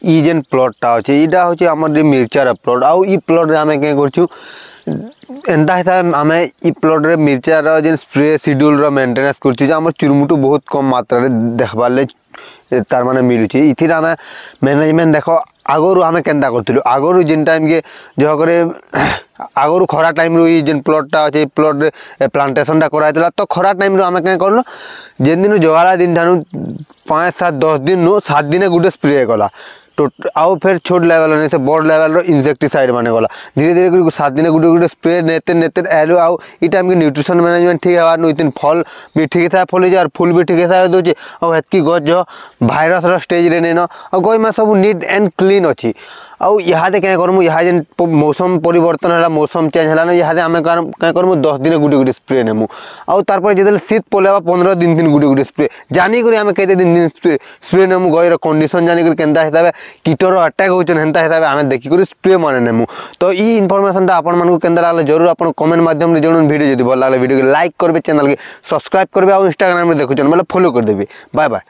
ई जेन प्लॉटटा अच्छे यहाँ हूँ आम मिर्चार प्लॉट आउ ई प्लॉट आम क्या करूँ एंता हिसाब आम ई प्लॉट रे मिर्चार जेन स्प्रे शेड्यूल मेंटेनेंस कर चुरमुटू बहुत कम मात्रा देखबार तार माने मिलूँ इथिर आम मैनेजमेंट देख आगुरी आम के करूँ आगुरी जेन टाइम के जह करे आगुरी खरा टाइम रू जेन प्लॉटटा अच्छे प्लॉट रे प्लांटेशनटा कराइला तो खरा टाइम रू आम क्या करूँ जेन दिन जगाला दिन ठानू 5-7-10 दिन नु 7 दिन गोटे स्प्रे कला आउ फिर छोट लेवल नहीं से बड़ लेवल इनसेक्टिसाइड माने गला धीरे धीरे 7 दिन गोटे गोटे स्प्रे नेते नेते आलू आउ ई टाइम के न्यूट्रिशन मैनेजमेंट ठीक है इतन फल भी ठीक था फल और फुल भी ठीक था दूसरी आतकी गज जो भाइरस स्टेज रे नहीं न गज में सब नीट एंड क्लीन अच्छी आउ इहादे क्या करमु यहाँ जेन मौसम परिवर्तन है मौसम चेंज है ना इहादे आम क्या करमु 10 दिन गोटे गोटे स्प्रे नेमु आउ तारपर जो शीत पलैबा 15 दिन गोटे गोटे स्प्रे जानिक आम केते दिन स्प्रे नेमु गईर कंडीशन जानिक केन्ता हिसाब कीटर अटैक होचन हेन्ता हिसाब आम देखिक स्प्रे माने नेमु तो ई इनफॉरमेशनटा आपण मानकु केन्ता लागले जरूर आपण कमेंट माध्यम रे जरूर वीडियो जदि भल लागले वीडियो के लाइक करबे चैनल के सब्सक्राइब करबे और इंस्टाग्राम रे देखुचन मतलब फॉलो कर देबे बाय बाय।